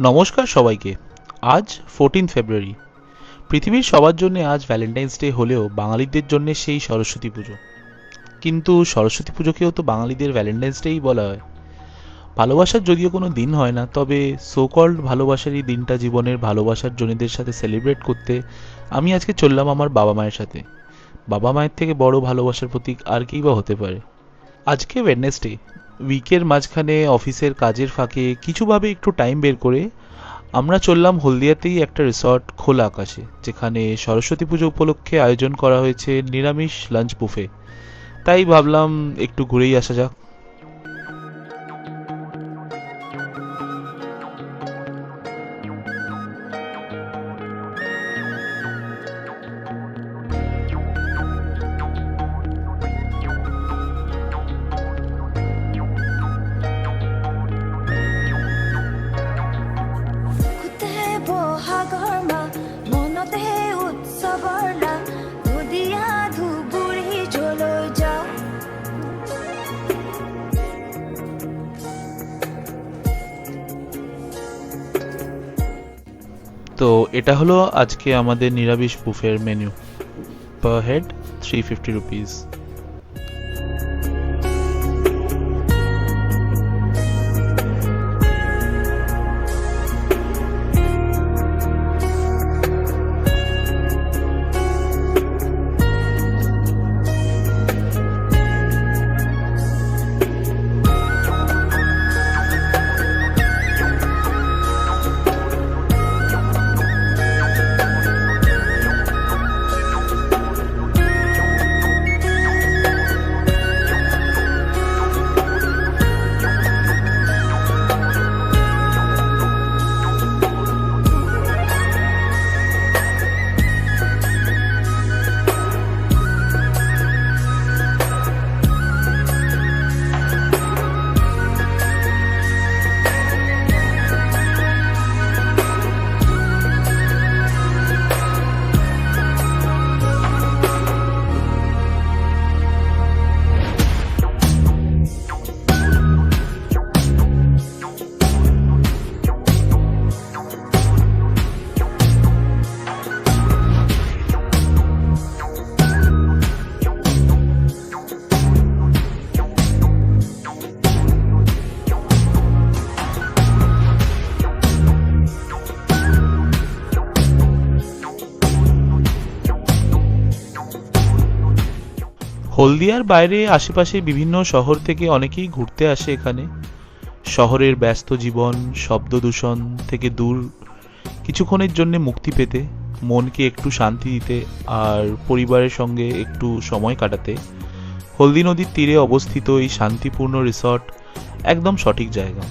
নমস্কার সবাইকে। আজ 14 ফেব্রুয়ারি। পৃথিবীর সবার জন্য আজ ভ্যালেন্টাইন্স ডে হলেও বাঙালিদের জন্য সেই সরস্বতী পুজো। কিন্তু সরস্বতী পুজোকেও তো বাঙালিদের ভ্যালেন্টাইন্স ডেই বলা হয়। ভালোবাসার যদিও কোনো দিন হয় না, তবে সো কল্ড ভালোবাসার এই দিনটা জীবনের ভালোবাসার জনেদের সাথে সেলিব্রেট করতে আমি আজকে চললাম আমার বাবা মায়ের সাথে। বাবা মায়ের থেকে বড় ভালোবাসার প্রতীক আর কেই বা হতে পারে। আজকে ওয়েডনেসডে, উইকের মাঝখানে অফিসের কাজের ফাঁকে কিছুভাবে একটু টাইম বের করে আমরা চললাম হলদিয়াতেই একটা রিসর্ট খোলা আকাশে, যেখানে সরস্বতী পুজো উপলক্ষে আয়োজন করা হয়েছে নিরামিষ লাঞ্চ বুফে। তাই ভাবলাম একটু ঘুরেই আসা যাক। তো এটা হলো আজকে আমাদের নিরামিষ বুফের মেনু। Per head 350 rupees. হলদিয়ার বাইরে আশেপাশে বিভিন্ন শহর থেকে অনেকেই ঘুরতে আসে এখানে। শহরের ব্যস্ত জীবন, শব্দ দূষণ থেকে দূর কিছুক্ষণের জন্য মুক্তি পেতে, মনকে একটু শান্তি দিতে আর পরিবারের সঙ্গে একটু সময় কাটাতে হলদি নদীর তীরে অবস্থিত এই শান্তিপূর্ণ রিসর্ট একদম সঠিক জায়গা।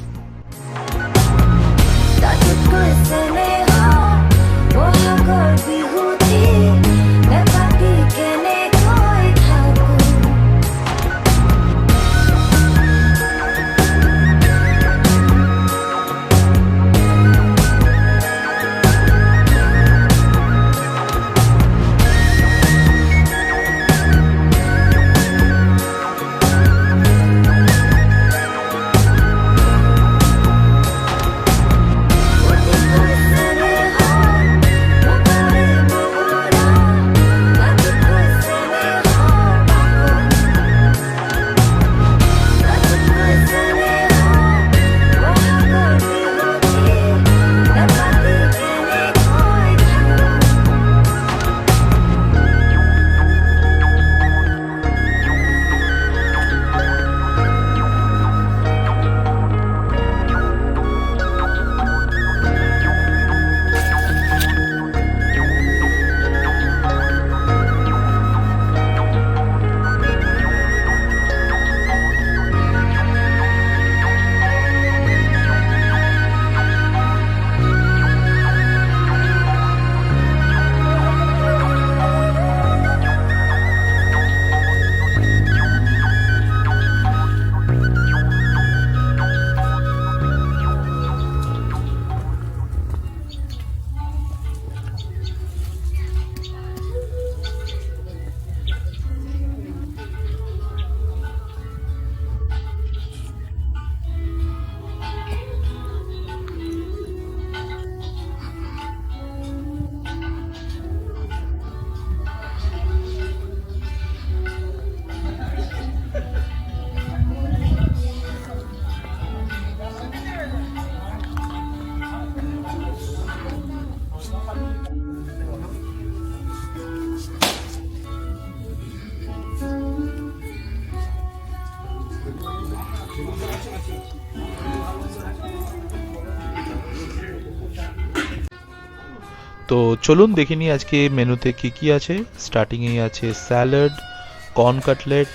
তো চলুন দেখে নিই আজকে মেনুতে কি কি আছে। স্টার্টিংয়ে আছে স্যালাড, কর্ন কাটলেট,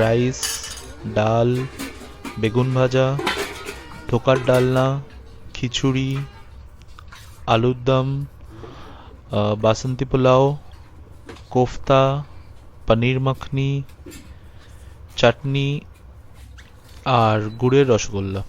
রাইস, ডাল, বেগুন ভাজা, ধোকার ডালনা, খিচুড়ি, আলুর দম, বাসন্তী পোলাও, কোফতা, পনির মাখনি, চাটনি আর গুড়ের রসগোল্লা।